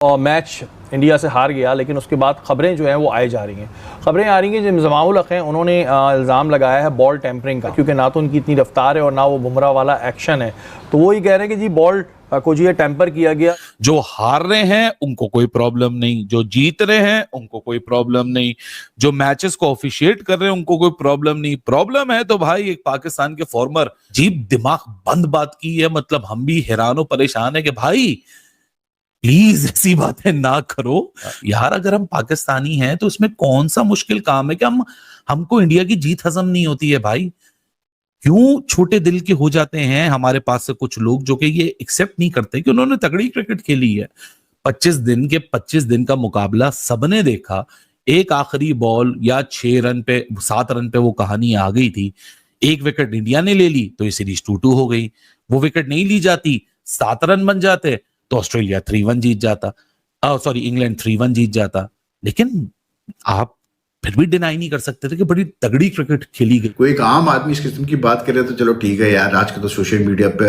और match India से हार गया, लेकिन उसके बाद खबरें जो हैं वो आई जा रही हैं। खबरें आ रही हैं जो इंजमामुल हक हैं उन्होंने इल्ज़ाम लगाया है बॉल टेम्परिंग का, क्योंकि ना तो उनकी इतनी रफ्तार है और ना वो बुमराह वाला एक्शन है। तो वो ही कह रहे हैं कि जी बॉल को जी टेम्पर किया गया। जो हार रहे हैं उनको कोई प्रॉब्लम नहीं, जो जीत रहे हैं उनको कोई प्रॉब्लम नहीं, जो मैचेस को ऑफिशिएट कर रहे हैं उनको कोई प्रॉब्लम नहीं। प्रॉब्लम है तो भाई एक पाकिस्तान के फॉर्मर जीप दिमाग बंद बात की है, मतलब हम भी हैरान और परेशान है कि भाई प्लीज ऐसी बातें ना करो यार। अगर हम पाकिस्तानी हैं तो उसमें कौन सा मुश्किल काम है कि हमको इंडिया की जीत हजम नहीं होती है भाई। क्यों छोटे दिल के हो जाते हैं हमारे पास से कुछ लोग जो कि ये एक्सेप्ट नहीं करते कि उन्होंने तगड़ी क्रिकेट खेली है। 25 दिन का मुकाबला सबने देखा। एक आखिरी बॉल या 7 रन पे वो कहानी आ गई थी। एक विकेट इंडिया ने ले ली तो ये सीरीज 2-2 हो गई। वो विकेट नहीं ली जाती, 7 रन बन जाते तो ऑस्ट्रेलिया 3-1 जीत जाता, सॉरी इंग्लैंड 3-1 जीत जाता। लेकिन आप फिर भी डिनाई नहीं कर सकते थे कि बड़ी तगड़ी क्रिकेट खेली गई। कोई एक आम आदमी इस किस्म की बात करे तो चलो ठीक है यार, आज के तो सोशल मीडिया पे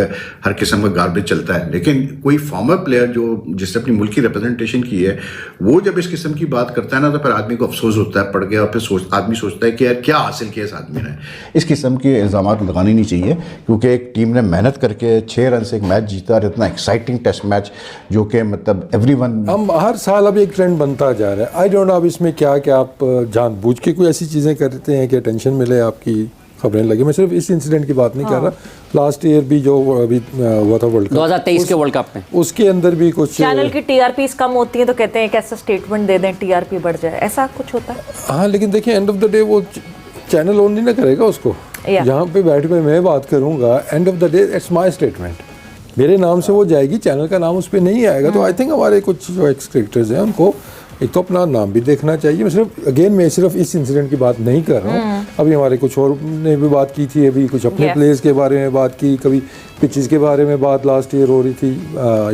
हर किस्म का गार्बेज चलता है, लेकिन कोई फॉर्मर प्लेयर जो जिसने अपनी मुल्क की रिप्रेजेंटेशन की है वो जब इस किस्म की बात करता है ना तो फिर आदमी को अफसोस होता है पड़ गया, और फिर आदमी सोचता है कि यार क्या हासिल किया इस आदमी ने। इस किस्म के इल्ज़ाम लगाने नहीं चाहिए, क्योंकि एक टीम ने मेहनत करके 6 रन से एक मैच जीता और इतना एक्साइटिंग टेस्ट मैच जो कि मतलब एवरीवन। हम हर साल अब एक ट्रेंड बनता जा रहा है। आई डोंट नो अब इसमें क्या कि आप जानबूझ के कोई ऐसी चीज़ें करते हैं कि अटेंशन मिले, आपकी खबरें लगे। मैं सिर्फ इस इंसिडेंट की बात नहीं कर रहा, लास्ट ईयर भी जो अभी हुआ था वर्ल्ड कप 2023 के वर्ल्ड कप में, उसके अंदर भी कुछ चैनल की टीआरपीस कम होती है तो कहते हैं एक ऐसा स्टेटमेंट दे दें टीआरपी बढ़ जाए, ऐसा कुछ होता है। हाँ, लेकिन देखिए एंड ऑफ द डे वो चैनल ओन नहीं ना करेगा उसको। यहाँ पे बैठ कर मैं बात करूँगा, end of the day it's my statement, मेरे नाम से वो जाएगी, चैनल का नाम उस पर नहीं आएगा। तो आई थिंक हमारे कुछ जो एक्स क्रिकेटर्स हैं उनको एक तो अपना नाम भी देखना चाहिए। मैं सिर्फ इस इंसिडेंट की बात नहीं कर रहा हूँ। अभी हमारे कुछ और ने भी बात की थी, अभी कुछ अपने प्लेयर्स के बारे में बात की, कभी पिचेस के बारे में बात लास्ट ईयर हो रही थी।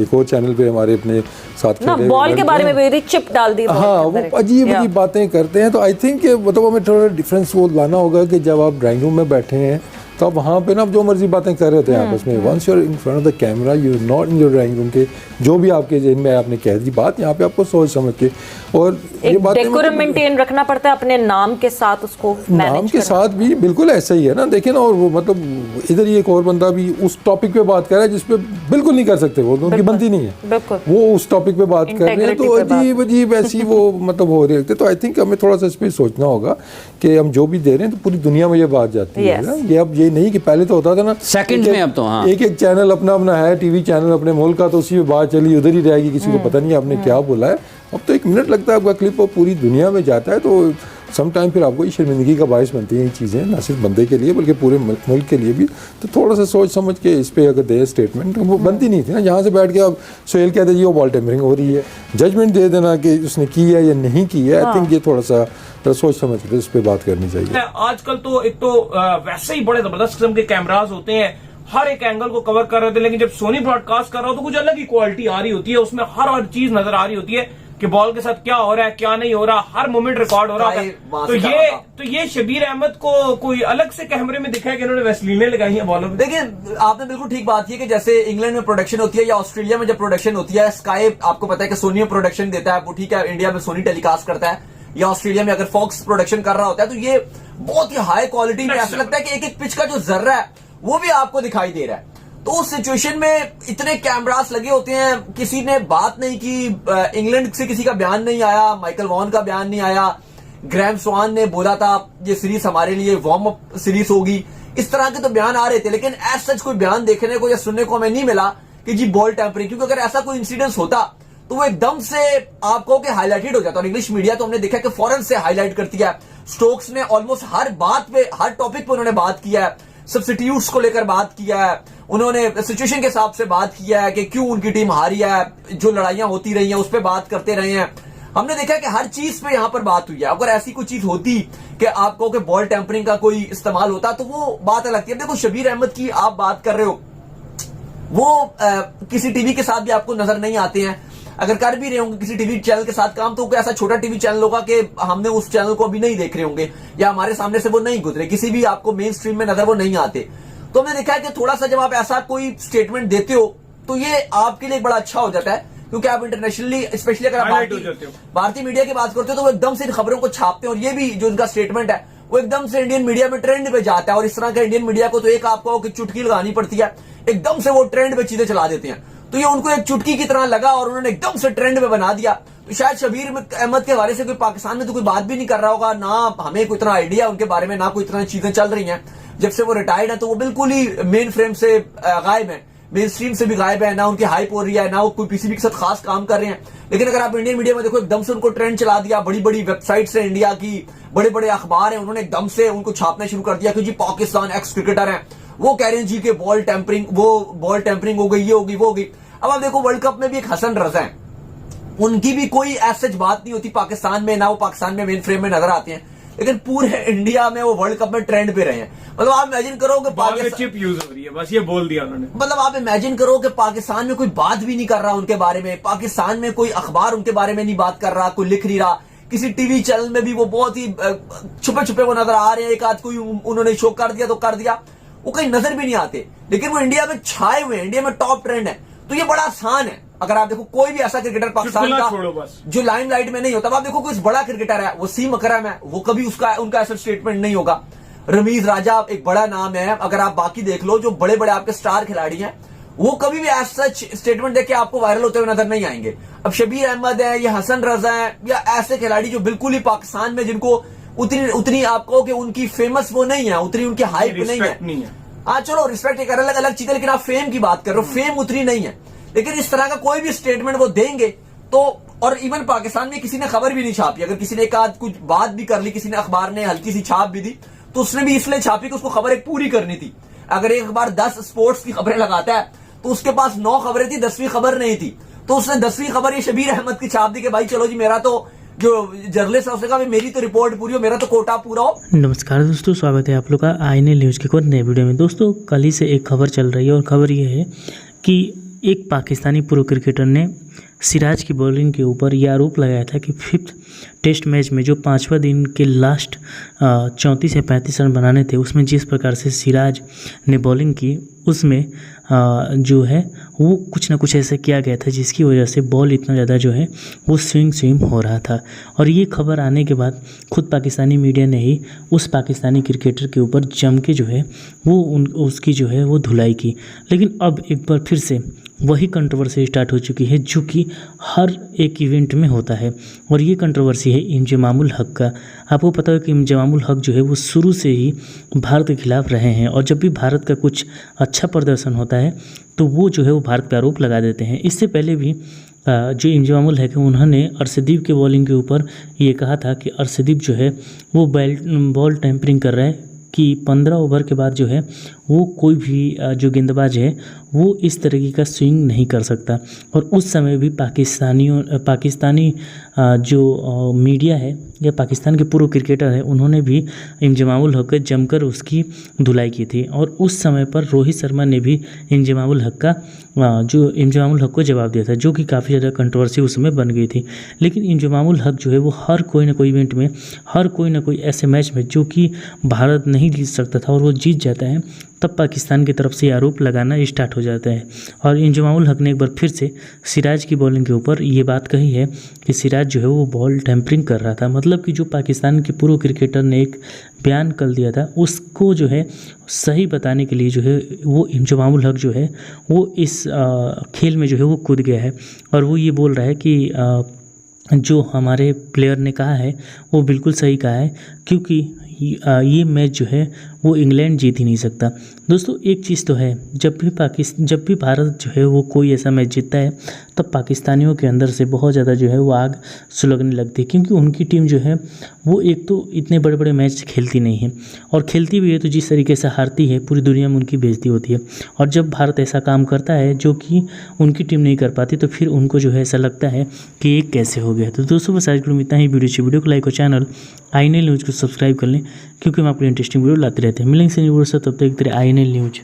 एक और चैनल पे हमारे अपने साथ खेले बॉल के बारे में भी चिप डाल दी। हाँ, वो अजीब अजीब बातें करते हैं। तो आई थिंक मतलब हमें थोड़ा डिफरेंस वो लाना होगा कि जब आप ड्राइंग रूम में बैठे हैं तो आप वहाँ पे ना जो मर्जी बातें कर रहे थे आपस में, once you're in front of the camera you are not in your drawing room के जो भी आपके जेब में आपने कह दी बात, यहाँ पे आपको सोच समझ के और ये बात डेकोरम मेंटेन रखना पड़ता है अपने नाम के साथ, उसको नाम के साथ भी बिल्कुल ऐसा ही है ना। देखिए ना, और वो मतलब इधर ही एक और बंदा भी उस टॉपिक पे बात कर रहा है जिस पे बिल्कुल नहीं कर सकते, वो उनकी बनती नहीं है, वो उस टॉपिक पे बात कर रहे हैं। तो अजीब अजीब ऐसी वो मतलब हो रही है। तो आई थिंक हमें थोड़ा सा इस पर सोचना होगा कि हम जो भी दे रहे हैं तो पूरी दुनिया में ये बात जाती है ना। ये अब ये नहीं कि पहले तो होता था ना सेकंड में, अब तो हाँ एक चैनल अपना है, टीवी चैनल अपने मुल्क का, तो उसी में बात चली उधर ही रहेगी, किसी को पता नहीं आपने क्या बोला है। अब तो 1 मिनट लगता है आपका क्लिप और पूरी दुनिया में जाता है। तो सम टाइम फिर आपको ये शर्मिंदगी का बायस बनती है ये चीज़ें, ना सिर्फ बंदे के लिए बल्कि पूरे मुल्क के लिए भी। तो थोड़ा सा सोच समझ के इस पर अगर दे स्टेटमेंट, वो बनती नहीं थी ना। यहाँ से बैठ के अब सोहेल कहते जी वो बॉल टेम्परिंग हो रही है, जजमेंट दे देना कि उसने की है या नहीं की है। आई थिंक ये थोड़ा सा सोच समझ के इस पर बात करनी चाहिए। आजकल तो एक तो वैसे ही बड़े जबरदस्त किस्म के कैमराज होते हैं, हर एक एंगल को कवर कर रहे थे, लेकिन जब सोनी ब्रॉडकास्ट कर रहा हो तो कुछ अलग ही क्वालिटी आ रही होती है, उसमें हर चीज नजर आ रही होती है कि बॉल के साथ क्या हो रहा है क्या नहीं हो रहा, हर मोमेंट रिकॉर्ड हो रहा है। तो ये शबीर अहमद को कोई अलग से कैमरे में दिखा है कि इन्होंने वैसलीनें लगाई हैं बॉलों में। देखिए, आपने बिल्कुल ठीक बात की कि जैसे इंग्लैंड में प्रोडक्शन होती है या ऑस्ट्रेलिया में जब प्रोडक्शन होती है, स्काई आपको पता है कि सोनी में प्रोडक्शन देता है, वो ठीक है, इंडिया में सोनी टेलीकास्ट करता है, या ऑस्ट्रेलिया में अगर फॉक्स प्रोडक्शन कर रहा होता है, तो ये बहुत ही हाई क्वालिटी में ऐसा लगता है कि एक एक पिच का जो जर्रा है वो भी आपको दिखाई दे रहा है। तो उस सिचुएशन में इतने कैमरास लगे होते हैं, किसी ने बात नहीं की, इंग्लैंड से किसी का बयान नहीं आया, माइकल वॉन का बयान नहीं आया, ग्रैम स्वान ने बोला था ये सीरीज हमारे लिए वार्म अप सीरीज होगी, इस तरह के तो बयान आ रहे थे, लेकिन एज सच कोई बयान देखने को या सुनने को हमें नहीं मिला कि जी बॉल टेम्परिंग। क्योंकि अगर ऐसा कोई इंसिडेंस होता तो वो एकदम से आपको कि हाईलाइटेड हो जाता, और इंग्लिश मीडिया तो हमने देखा कि फौरन से हाईलाइट करती है। स्टोक्स ने ऑलमोस्ट हर बात पे, हर टॉपिक पे उन्होंने बात किया है, सब्स्टिट्यूट्स को लेकर बात किया है, उन्होंने सिचुएशन के हिसाब से बात किया है कि क्यों उनकी टीम हारी है, जो लड़ाइयां होती रही हैं उस पर बात करते रहे हैं। हमने देखा कि हर चीज पे यहां पर बात हुई है। अगर ऐसी कोई चीज होती कि आपको कि बॉल टेम्परिंग का कोई इस्तेमाल होता तो वो बात अलग थी। देखो, शबीर अहमद की आप बात कर रहे हो, वो किसी टीवी के साथ भी आपको नजर नहीं आते हैं। अगर कर भी रहे होंगे किसी टीवी चैनल के साथ काम, तो कोई ऐसा छोटा टीवी चैनल होगा कि हमने उस चैनल को अभी नहीं देख रहे होंगे या हमारे सामने से वो नहीं गुजरे, किसी भी आपको मेन स्ट्रीम में नजर वो नहीं आते। तो हमने देखा है कि थोड़ा सा जब आप ऐसा कोई स्टेटमेंट देते हो तो ये आपके लिए बड़ा अच्छा हो जाता है क्योंकि आप इंटरनेशनली स्पेशली अगर आप भारतीय मीडिया की बात करते हो तो वो एकदम से इन खबरों को छापते हैं, और ये भी जो उनका स्टेटमेंट है वो एकदम से इंडियन मीडिया में ट्रेंड पे जाता है। और इस तरह का इंडियन मीडिया को तो एक आपको चुटकी लगानी पड़ती है, एकदम से वो ट्रेंड पे चीजें चला देते हैं। तो ये उनको एक चुटकी की तरह लगा और उन्होंने एकदम से ट्रेंड पे बना दिया। तो शायद शबीर अहमद के बारे से कोई पाकिस्तान में तो कोई बात भी नहीं कर रहा होगा, ना हमें कोई इतना आइडिया उनके बारे में, ना कोई इतना चीजें चल रही हैं। जब से वो रिटायर्ड है तो वो बिल्कुल ही मेन फ्रेम से गायब है, मेन स्ट्रीम से भी गायब है, ना उनकी हाइप हो रही है, ना वो कोई पीसीबी के साथ खास काम कर रहे हैं। लेकिन अगर आप इंडियन मीडिया में देखो, एकदम से उनको ट्रेंड चला दिया। बड़ी बड़ी वेबसाइट्स है इंडिया की, बड़े बड़े अखबार हैं, उन्होंने एकदम से उनको छापना शुरू कर दिया कि जी पाकिस्तान एक्स क्रिकेटर है, वो कह रहे हैं जी के बॉल टेम्परिंग हो गई, ये होगी, वो होगी। अब आप देखो वर्ल्ड कप में भी एक हसन रजा है, उनकी भी कोई ऐसी बात नहीं होती पाकिस्तान में, ना वो पाकिस्तान में मेन फ्रेम में नजर आते हैं, लेकिन पूरे इंडिया में वो वर्ल्ड कप में ट्रेंड पे रहे हैं। मतलब आप इमेजिन करो कि पाकिस्तान चिप यूज हो रही है, बस ये बोल दिया उन्होंने। मतलब आप इमेजिन करो कि पाकिस्तान में कोई बात भी नहीं कर रहा उनके बारे में, पाकिस्तान में कोई अखबार उनके बारे में नहीं बात कर रहा, कोई लिख नहीं रहा, किसी टीवी चैनल में भी वो बहुत ही छुपे छुपे वो नजर आ रहे हैं, एक आध कोई उन्होंने शो कर दिया तो कर दिया, वो कहीं नजर भी नहीं आते, लेकिन वो इंडिया में छाए हुए हैं, इंडिया में टॉप ट्रेंड है। तो ये बड़ा आसान है। अगर आप देखो कोई भी ऐसा क्रिकेटर पाकिस्तान का जो लाइमलाइट में नहीं होता, आप देखो कोई बड़ा क्रिकेटर है, वसीम अकरम है, वो कभी उनका ऐसा स्टेटमेंट नहीं होगा। रमीज राजा एक बड़ा नाम है, अगर आप बाकी देख लो जो बड़े बड़े आपके स्टार खिलाड़ी हैं, वो कभी भी ऐसा स्टेटमेंट देके आपको वायरल होते हुए नजर नहीं आएंगे। अब शबीर अहमद है या हसन रजा है या ऐसे खिलाड़ी जो बिल्कुल ही पाकिस्तान में जिनको उतनी आपको कि उनकी फेमस वो नहीं है, उतनी उनकी हाइप नहीं है। हाँ चलो रिस्पेक्ट एक अलग चीज है, लेकिन आप फेम की बात कर रहे हो, फेम उतनी नहीं है। लेकिन इस तरह का कोई भी स्टेटमेंट वो देंगे तो, और इवन पाकिस्तान में किसी ने खबर भी नहीं छापी, अगर किसी ने एक आध कुछ बात भी कर ली, किसी ने अखबार ने हल्की सी छाप भी दी, तो उसने भी इसलिए छापी कि उसको खबर एक पूरी करनी थी। अगर एक अखबार 10 स्पोर्ट्स की खबरें लगाता है तो उसके पास 9 खबरें थी, 10वीं खबर नहीं थी, तो उसने 10वीं खबर ये शबीर अहमद की छाप दी कि भाई चलो जी, मेरा तो जो जर्नलिस्ट है उसने कहा मेरी तो रिपोर्ट पूरी हो, मेरा तो कोटा पूरा हो। नमस्कार दोस्तों, स्वागत है आप लोग का INL न्यूज़ के एक और नए वीडियो में। दोस्तों कल ही से एक खबर चल रही है और खबर ये है कि एक पाकिस्तानी प्रो क्रिकेटर ने सिराज की बॉलिंग के ऊपर यह आरोप लगाया था कि 5th टेस्ट मैच में जो 5वां दिन के लास्ट 34 या 35 रन बनाने थे, उसमें जिस प्रकार से सिराज ने बॉलिंग की, उसमें जो है वो कुछ ना कुछ ऐसा किया गया था जिसकी वजह से बॉल इतना ज़्यादा जो है वो स्विंग हो रहा था। और ये खबर आने के बाद खुद पाकिस्तानी मीडिया ने ही उस पाकिस्तानी क्रिकेटर के ऊपर जम के जो है वो उसकी जो है वो धुलाई की। लेकिन अब एक बार फिर से वही कंट्रोवर्सी स्टार्ट हो चुकी है जो कि हर एक इवेंट में होता है, और ये कंट्रोवर्सी है इंजमामुल हक का। आपको पता है कि इंजमामुल हक जो है वो शुरू से ही भारत के खिलाफ रहे हैं, और जब भी भारत का कुछ अच्छा प्रदर्शन होता है तो वो जो है वो भारत पर आरोप लगा देते हैं। इससे पहले भी जो इंजमामुल हक है उन्होंने अर्शदीप के बॉलिंग के ऊपर ये कहा था कि अर्शदीप जो है वो बॉल टेम्परिंग कर रहा है, कि 15 ओवर के बाद जो है वो कोई भी जो गेंदबाज है वो इस तरीके का स्विंग नहीं कर सकता। और उस समय भी पाकिस्तानी जो मीडिया है या पाकिस्तान के पूर्व क्रिकेटर है, उन्होंने भी इंजमामुल हक का जमकर उसकी धुलाई की थी। और उस समय पर रोहित शर्मा ने भी इंजमामुल हक को जवाब दिया था, जो कि काफ़ी ज़्यादा कंट्रोवर्सी उस समय बन गई थी। लेकिन इंजमामुल हक जो है वो हर कोई ना कोई इवेंट में, हर कोई ना कोई ऐसे मैच में जो कि भारत नहीं जीत सकता था और वो जीत जाता है, तब पाकिस्तान की तरफ से आरोप लगाना स्टार्ट हो जाता है। और इंजमामुल हक ने एक बार फिर से सिराज की बॉलिंग के ऊपर ये बात कही है कि सिराज जो है वो बॉल टेम्परिंग कर रहा था। मतलब कि जो पाकिस्तान के पूर्व क्रिकेटर ने एक बयान कर दिया था, उसको जो है सही बताने के लिए जो है वो इंजमामुल हक जो है वो इस खेल में जो है वो कूद गया है। और वो ये बोल रहा है कि जो हमारे प्लेयर ने कहा है वो बिल्कुल सही कहा है, क्योंकि ये मैच जो है वो इंग्लैंड जीत ही नहीं सकता। दोस्तों एक चीज़ तो है, जब भी भारत जो है वो कोई ऐसा मैच जीतता है तब पाकिस्तानियों के अंदर से बहुत ज़्यादा जो है वो आग सुलगने लगती है, क्योंकि उनकी टीम जो है वो एक तो इतने बड़े बड़े मैच खेलती नहीं है, और खेलती भी है तो जिस तरीके से हारती है पूरी दुनिया में उनकी बेइज्जती होती है। और जब भारत ऐसा काम करता है जो कि उनकी टीम नहीं कर पाती, तो फिर उनको जो है ऐसा लगता है कि ये कैसे हो गया। तो दोस्तों बस आज के लिए इतना ही। वीडियो को लाइक और चैनल INL न्यूज़ को सब्सक्राइब कर लें, क्योंकि हम आपको इंटरेस्टिंग वीडियो लाते रहते हैं। मिलेंगे न्यूज़ से, तब तक INL न्यूज़।